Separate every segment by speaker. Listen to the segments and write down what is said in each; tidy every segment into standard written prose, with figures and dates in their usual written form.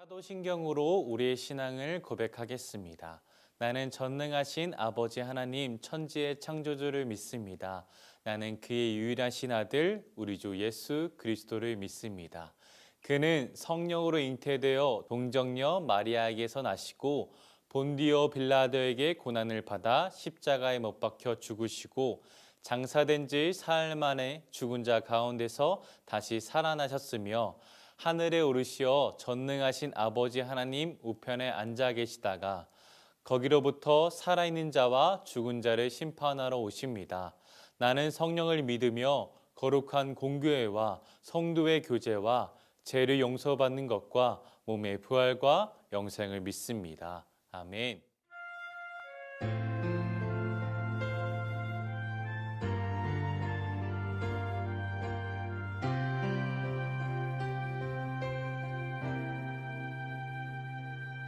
Speaker 1: 사도신경으로 우리의 신앙을 고백하겠습니다. 나는 전능하신 아버지 하나님 천지의 창조주를 믿습니다. 나는 그의 유일하신 아들 우리 주 예수 그리스도를 믿습니다. 그는 성령으로 잉태되어 동정녀 마리아에게서 나시고 본디오 빌라도에게 고난을 받아 십자가에 못 박혀 죽으시고 장사된 지 사흘 만에 죽은 자 가운데서 다시 살아나셨으며 하늘에 오르시어 전능하신 아버지 하나님 우편에 앉아 계시다가 거기로부터 살아있는 자와 죽은 자를 심판하러 오십니다. 나는 성령을 믿으며 거룩한 공교회와 성도의 교제와 죄를 용서받는 것과 몸의 부활과 영생을 믿습니다. 아멘.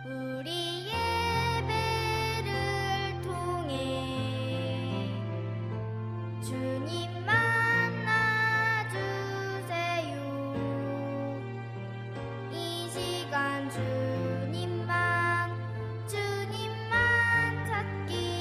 Speaker 2: 우리 예배를 통해 주님 만나주세요. 이 시간 주님만 찾기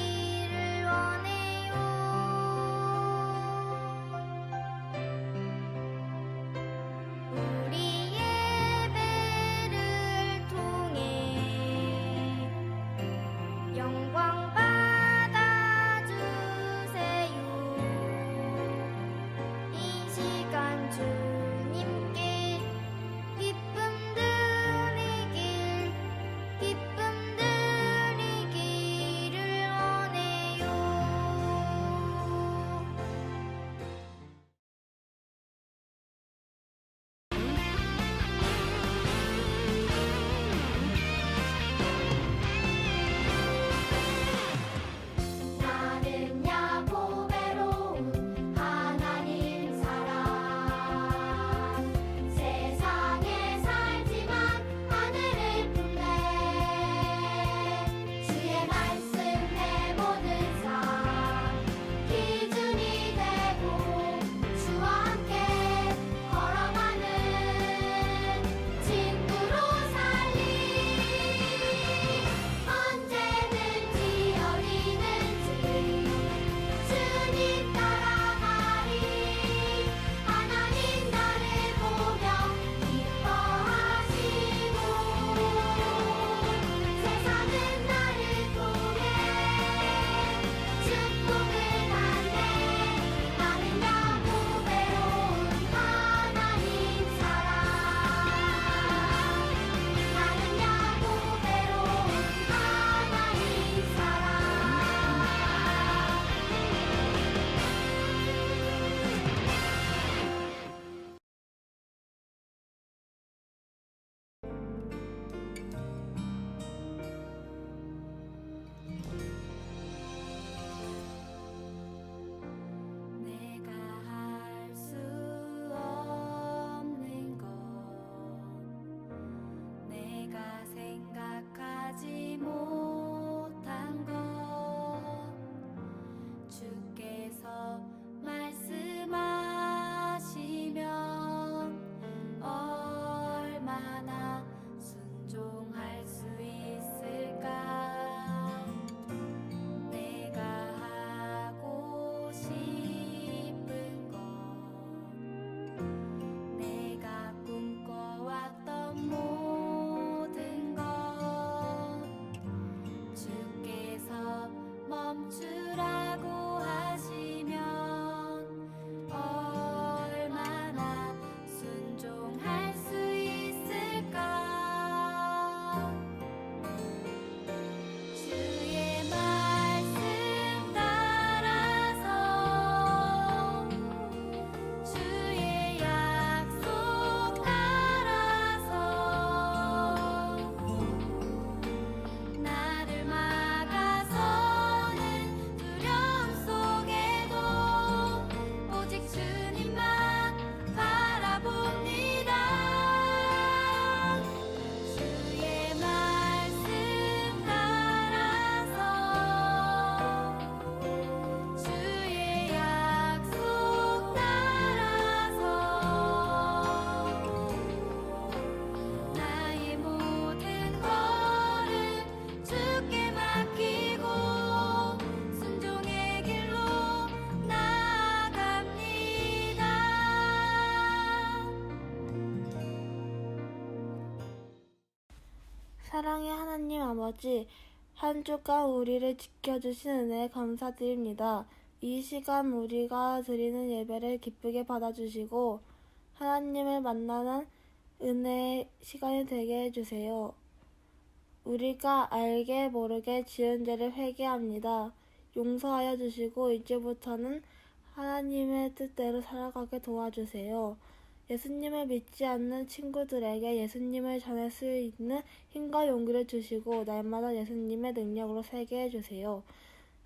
Speaker 3: 사랑의 하나님 아버지, 한 주간 우리를 지켜주신 은혜에 감사드립니다. 이 시간 우리가 드리는 예배를 기쁘게 받아주시고 하나님을 만나는 은혜의 시간이 되게 해주세요. 우리가 알게 모르게 지은 죄를 회개합니다. 용서하여 주시고 이제부터는 하나님의 뜻대로 살아가게 도와주세요. 예수님을 믿지 않는 친구들에게 예수님을 전할 수 있는 힘과 용기를 주시고 날마다 예수님의 능력으로 살게 해주세요.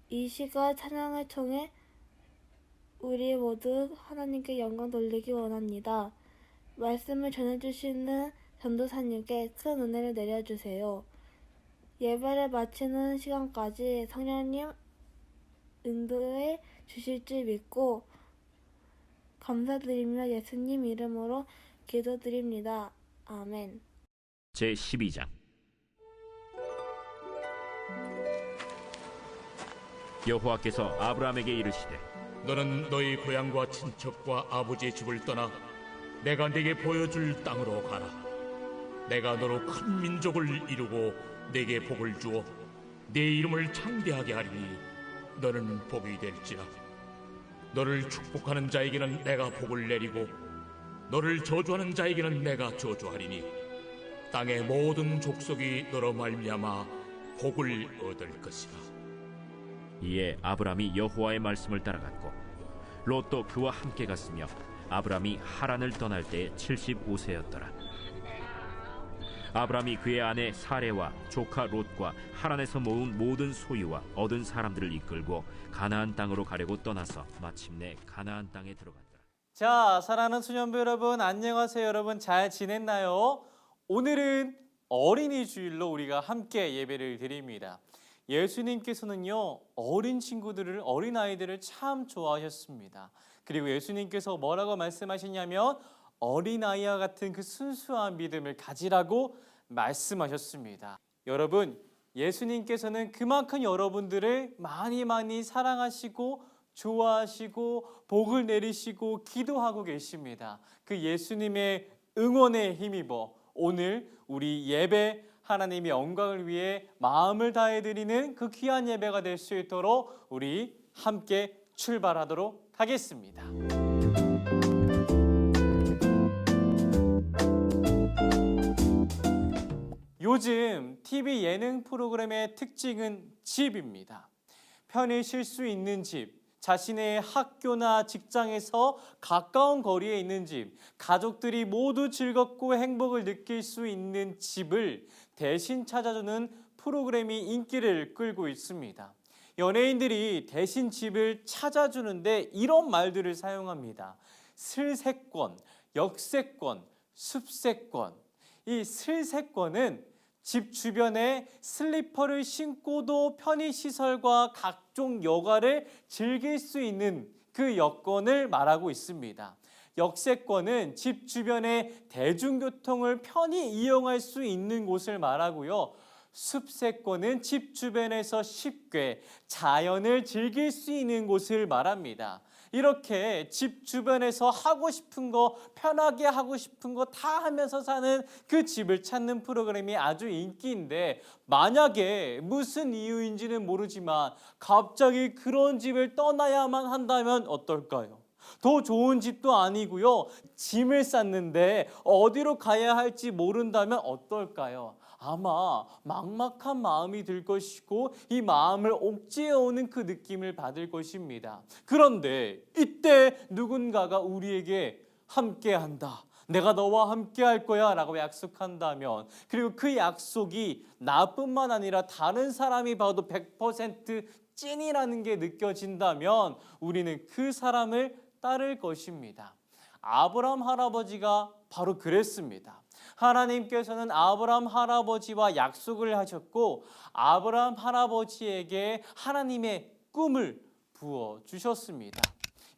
Speaker 3: 이 시간 찬양을 통해 우리 모두 하나님께 영광 돌리기 원합니다. 말씀을 전해주시는 전도사님께 큰 은혜를 내려주세요. 예배를 마치는 시간까지 성령님 인도해 주실 줄 믿고 감사드리며 예수님 이름으로 기도드립니다. 아멘.
Speaker 4: 제12장 여호와께서 아브라함에게 이르시되
Speaker 5: 너는 너희 고향과 친척과 아버지의 집을 떠나 내가 네게 보여줄 땅으로 가라. 내가 너로 큰 민족을 이루고 네게 복을 주어 네 이름을 창대하게 하리니 너는 복이 될지라. 너를 축복하는 자에게는 내가 복을 내리고 너를 저주하는 자에게는 내가 저주하리니 땅의 모든 족속이 너로 말미암아 복을 얻을 것이라.
Speaker 4: 이에 아브라함이 여호와의 말씀을 따라갔고 롯도 그와 함께 갔으며 아브라함이 하란을 떠날 때에 75세였더라. 아브라함이 그의 아내 사레와 조카 롯과 하란에서 모은 모든 소유와 얻은 사람들을 이끌고 가나안 땅으로 가려고 떠나서 마침내 가나안 땅에 들어갔더라.
Speaker 1: 자, 사랑하는 수년부 여러분, 안녕하세요. 여러분 잘 지냈나요? 오늘은 어린이 주일로 우리가 함께 예배를 드립니다. 예수님께서는요, 어린 친구들을, 어린 아이들을 참 좋아하셨습니다. 그리고 예수님께서 뭐라고 말씀하셨냐면 어린아이와 같은 그 순수한 믿음을 가지라고 말씀하셨습니다. 여러분, 예수님께서는 그만큼 여러분들을 많이 사랑하시고 좋아하시고 복을 내리시고 기도하고 계십니다. 그 예수님의 응원에 힘입어 오늘 우리 예배 하나님의 영광을 위해 마음을 다해 드리는 그 귀한 예배가 될 수 있도록 우리 함께 출발하도록 하겠습니다. 요즘 TV 예능 프로그램의 특징은 집입니다. 편히 쉴 수 있는 집, 자신의 학교나 직장에서 가까운 거리에 있는 집, 가족들이 모두 즐겁고 행복을 느낄 수 있는 집을 대신 찾아주는 프로그램이 인기를 끌고 있습니다. 연예인들이 대신 집을 찾아주는데 이런 말들을 사용합니다. 슬세권, 역세권, 숲세권. 이 슬세권은 집 주변에 슬리퍼를 신고도 편의시설과 각종 여가를 즐길 수 있는 그 여건을 말하고 있습니다. 역세권은 집 주변에 대중교통을 편히 이용할 수 있는 곳을 말하고요. 숲세권은 집 주변에서 쉽게 자연을 즐길 수 있는 곳을 말합니다. 이렇게 집 주변에서 하고 싶은 거, 편하게 하고 싶은 거 다 하면서 사는 그 집을 찾는 프로그램이 아주 인기인데, 만약에 무슨 이유인지는 모르지만 갑자기 그런 집을 떠나야만 한다면 어떨까요? 더 좋은 집도 아니고요. 짐을 쌌는데 어디로 가야 할지 모른다면 어떨까요? 아마 막막한 마음이 들 것이고 이 마음을 옥죄어오는 그 느낌을 받을 것입니다. 그런데 이때 누군가가 우리에게 함께한다, 내가 너와 함께할 거야 라고 약속한다면, 그리고 그 약속이 나뿐만 아니라 다른 사람이 봐도 100% 찐이라는 게 느껴진다면 우리는 그 사람을 따를 것입니다. 아브라함 할아버지가 바로 그랬습니다. 하나님께서는 아브라함 할아버지와 약속을 하셨고 아브라함 할아버지에게 하나님의 꿈을 부어주셨습니다.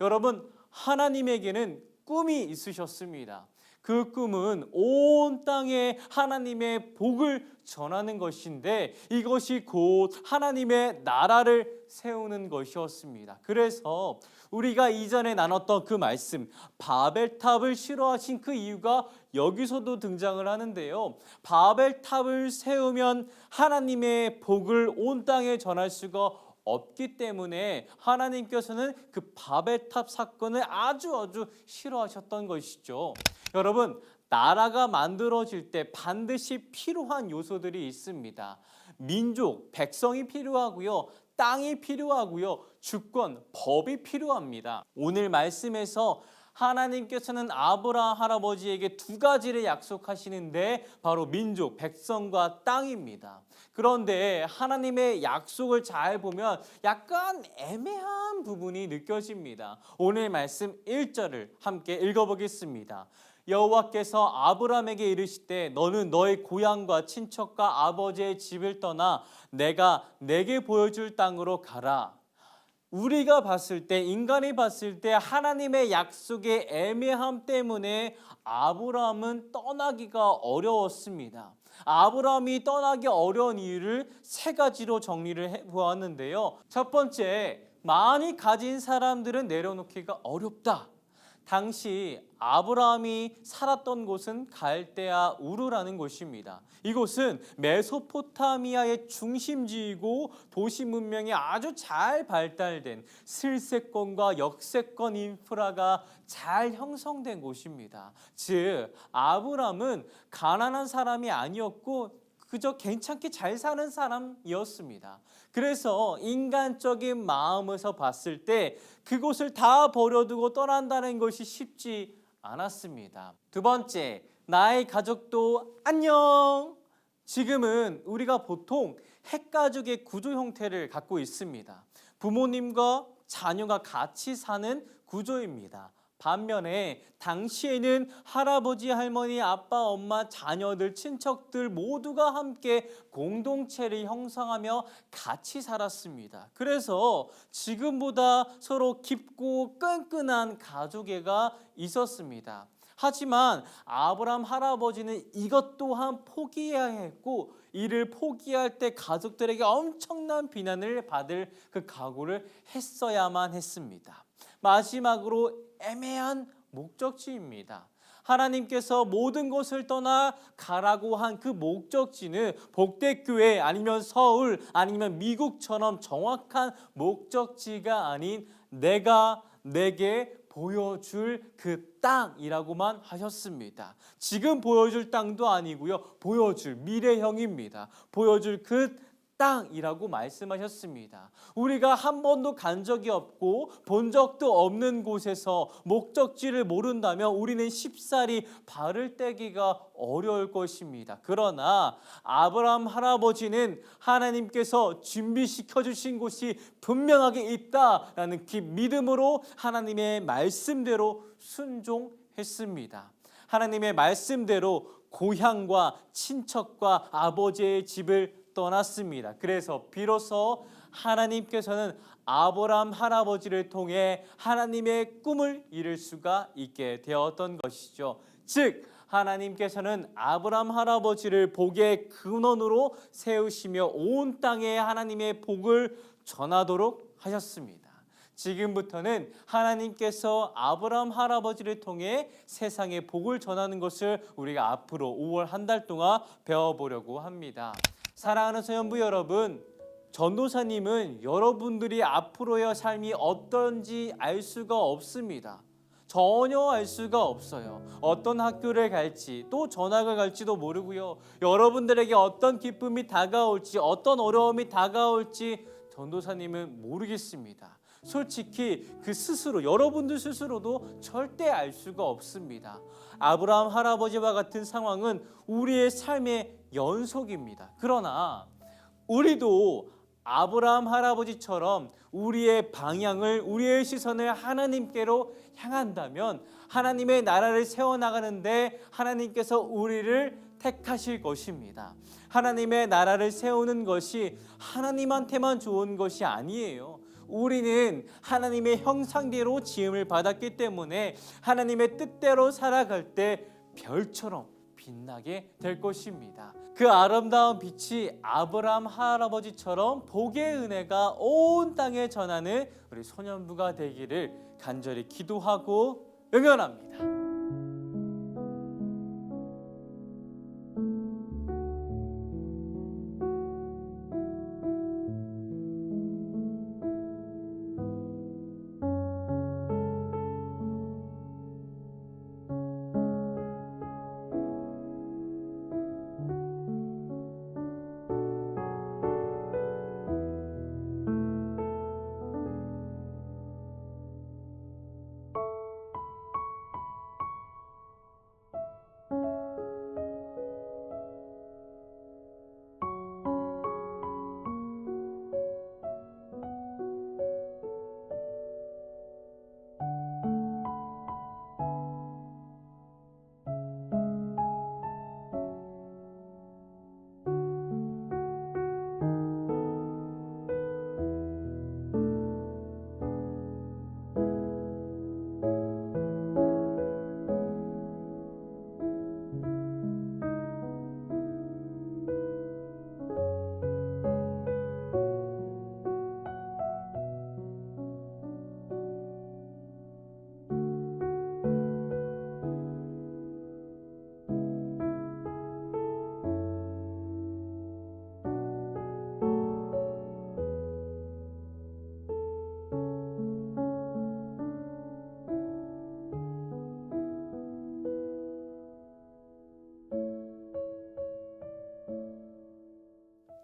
Speaker 1: 여러분, 하나님에게는 꿈이 있으셨습니다. 그 꿈은 온 땅에 하나님의 복을 전하는 것인데 이것이 곧 하나님의 나라를 세우는 것이었습니다. 그래서 우리가 이전에 나눴던 그 말씀, 바벨탑을 싫어하신 그 이유가 여기서도 등장을 하는데요. 바벨탑을 세우면 하나님의 복을 온 땅에 전할 수가 없기 때문에 하나님께서는 그 바벨탑 사건을 아주 싫어하셨던 것이죠. 여러분, 나라가 만들어질 때 반드시 필요한 요소들이 있습니다. 민족, 백성이 필요하고요. 땅이 필요하고요. 주권, 법이 필요합니다. 오늘 말씀에서 하나님께서는 아브라함 할아버지에게 두 가지를 약속하시는데 바로 민족, 백성과 땅입니다. 그런데 하나님의 약속을 잘 보면 약간 애매한 부분이 느껴집니다. 오늘 말씀 1절을 함께 읽어보겠습니다. 여호와께서 아브라함에게 이르시되 너는 너의 고향과 친척과 아버지의 집을 떠나 내가 내게 보여줄 땅으로 가라. 우리가 봤을 때, 인간이 봤을 때 하나님의 약속의 애매함 때문에 아브라함은 떠나기가 어려웠습니다. 아브라함이 떠나기 어려운 이유를 세 가지로 정리를 해보았는데요. 첫 번째, 많이 가진 사람들은 내려놓기가 어렵다. 당시 아브라함이 살았던 곳은 갈대아 우르라는 곳입니다. 이곳은 메소포타미아의 중심지이고 도시 문명이 아주 잘 발달된 슬세권과 역세권 인프라가 잘 형성된 곳입니다. 즉 아브라함은 가난한 사람이 아니었고 그저 괜찮게 잘 사는 사람이었습니다. 그래서 인간적인 마음에서 봤을 때 그곳을 다 버려두고 떠난다는 것이 쉽지 않았습니다. 두 번째, 나의 가족도 안녕. 지금은 우리가 보통 핵가족의 구조 형태를 갖고 있습니다. 부모님과 자녀가 같이 사는 구조입니다. 반면에 당시에는 할아버지, 할머니, 아빠, 엄마, 자녀들, 친척들 모두가 함께 공동체를 형성하며 같이 살았습니다. 그래서 지금보다 서로 깊고 끈끈한 가족애가 있었습니다. 하지만 아브라함 할아버지는 이것 또한 포기해야 했고 이를 포기할 때 가족들에게 엄청난 비난을 받을 그 각오를 했어야만 했습니다. 마지막으로 애매한 목적지입니다. 하나님께서 모든 것을 떠나 가라고 한 그 목적지는 복대교회 아니면 서울 아니면 미국처럼 정확한 목적지가 아닌 내가 내게 보여줄 그 땅이라고만 하셨습니다. 지금 보여줄 땅도 아니고요. 보여줄 미래형입니다. 보여줄 그 땅이라고 말씀하셨습니다. 우리가 한 번도 간 적이 없고 본 적도 없는 곳에서 목적지를 모른다면 우리는 쉽사리 발을 떼기가 어려울 것입니다. 그러나 아브라함 할아버지는 하나님께서 준비시켜 주신 곳이 분명하게 있다라는 그 믿음으로 하나님의 말씀대로 순종했습니다. 하나님의 말씀대로 고향과 친척과 아버지의 집을 떠났습니다. 그래서 비로소 하나님께서는 아브라함 할아버지를 통해 하나님의 꿈을 이룰 수가 있게 되었던 것이죠. 즉 하나님께서는 아브라함 할아버지를 복의 근원으로 세우시며 온 땅에 하나님의 복을 전하도록 하셨습니다. 지금부터는 하나님께서 아브라함 할아버지를 통해 세상에 복을 전하는 것을 우리가 앞으로 5월 한 달 동안 배워보려고 합니다. 사랑하는 소년부 여러분, 전도사님은 여러분들이 앞으로의 삶이 어떤지 알 수가 없습니다. 전혀 알 수가 없어요. 어떤 학교를 갈지 또 전학을 갈지도 모르고요. 여러분들에게 어떤 기쁨이 다가올지 어떤 어려움이 다가올지 전도사님은 모르겠습니다. 솔직히 그 스스로 여러분들 스스로도 절대 알 수가 없습니다. 아브라함 할아버지와 같은 상황은 우리의 삶의 연속입니다. 그러나 우리도 아브라함 할아버지처럼 우리의 방향을 우리의 시선을 하나님께로 향한다면 하나님의 나라를 세워나가는데 하나님께서 우리를 택하실 것입니다. 하나님의 나라를 세우는 것이 하나님한테만 좋은 것이 아니에요. 우리는 하나님의 형상대로 지음을 받았기 때문에 하나님의 뜻대로 살아갈 때 별처럼 빛나게 될 것입니다. 그 아름다운 빛이 아브라함 할아버지처럼 복의 은혜가 온 땅에 전하는 우리 소년부가 되기를 간절히 기도하고 응원합니다.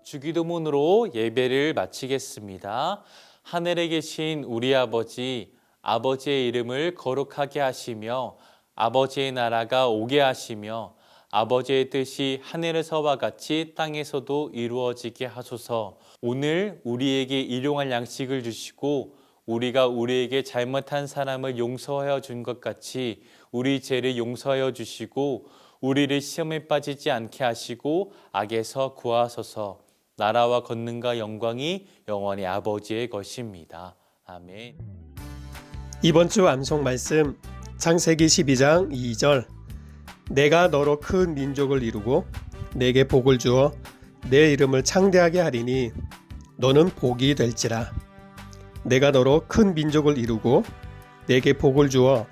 Speaker 1: 주기도문으로 예배를 마치겠습니다. 하늘에 계신 우리 아버지, 아버지의 이름을 거룩하게 하시며 아버지의 나라가 오게 하시며 아버지의 뜻이 하늘에서와 같이 땅에서도 이루어지게 하소서. 오늘 우리에게 일용할 양식을 주시고 우리가 우리에게 잘못한 사람을 용서하여 준 것 같이 우리 죄를 용서하여 주시고 우리를 시험에 빠지지 않게 하시고 악에서 구하소서. 나라와 권능과 영광이 영원히 아버지의 것입니다. 아멘.
Speaker 6: 이번 주 암송 말씀 창세기 12장 2절. 내가 너로 큰 민족을 이루고 내게 복을 주어 내 이름을 창대하게 하리니 너는 복이 될지라. 내가 너로 큰 민족을 이루고 내게 복을 주어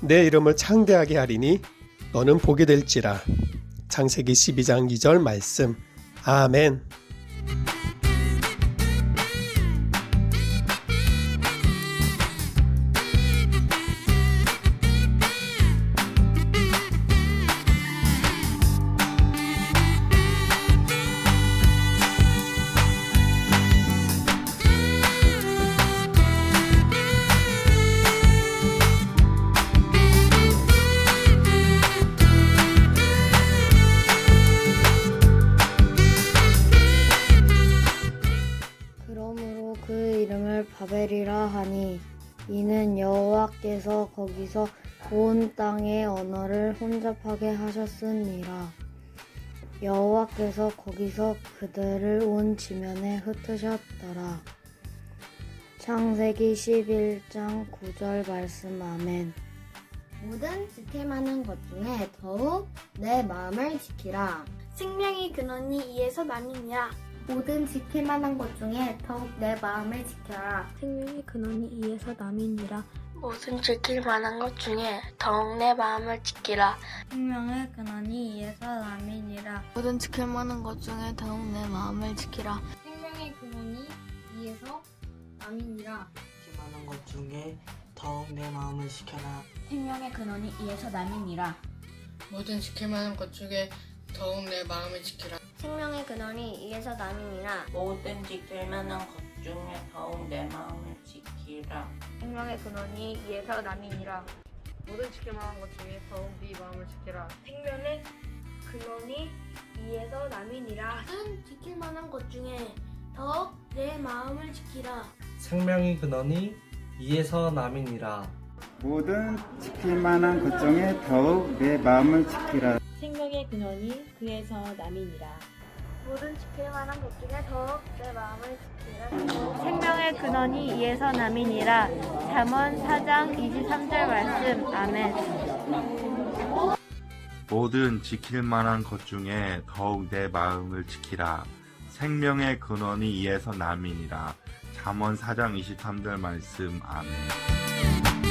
Speaker 6: 내 이름을 창대하게 하리니 너는 복이 될지라. 창세기 12장 2절 말씀. 아멘.
Speaker 2: 그러므로 그 이름을 바벨이라 하니 이는 여호와께서 거기서 온 땅의 언어를 혼잡하게 하셨으니라. 여호와께서 거기서 그들을 온 지면에 흩으셨더라. 창세기 11장 9절 말씀. 아멘.
Speaker 7: 모든 지킬 만한 것 중에 더욱 내 마음을 지키라.
Speaker 3: 생명의 근원이 이에서 남이니라.
Speaker 7: 모든 지킬 만한 것 중에 더욱 내 마음을 지켜라.
Speaker 3: 생명의 근원이 이에서 남이니라.
Speaker 8: 모든 지킬 만한 것 중에 더욱 내 마음을 지키라.
Speaker 2: 생명의 근원이 이에서 남이니라.
Speaker 8: 모든 지킬 만한 것 중에 더욱 내 마음을 지키라.
Speaker 7: 생명의 근원이 이에서 남이니라.
Speaker 9: 지킬 만한 것 중에 더욱 내 마음을 지켜라.
Speaker 7: 생명의 근원이 이에서 남이니라.
Speaker 10: 모든 지킬 만한 것 중에 더욱 내 마음을 지키라.
Speaker 7: 생명의 근원이 이에서 남이니라.
Speaker 11: 모든 지킬 만한 것 중에 더욱 내 마음을 지키라.
Speaker 2: 생명의 근원이 이에서 남이니라.
Speaker 10: 모든 지킬 만한 것 중에 더욱 네 마음을 지키라.
Speaker 3: 생명의 근원이 이에서 남이니라.
Speaker 2: 모든 지킬 만한 것 중에 더욱 내 마음을 지키라.
Speaker 9: 생명의 근원이 이에서 남이니라.
Speaker 12: 모든 지킬 만한 것 중에 더욱 내 마음을 지키라.
Speaker 3: 생명의 근원이 그에서 남이니라. 모든 지킬 만한 것 중에 더욱 내 마음을 지키라. 생명의 근원이 이에서 남이니라. 잠언 4장 23절 말씀. 아멘.
Speaker 13: 모든 지킬 만한 것 중에 더욱 내 마음을 지키라. 생명의 근원이 이에서 남이니라. 잠언 4장 23절 말씀. 아멘.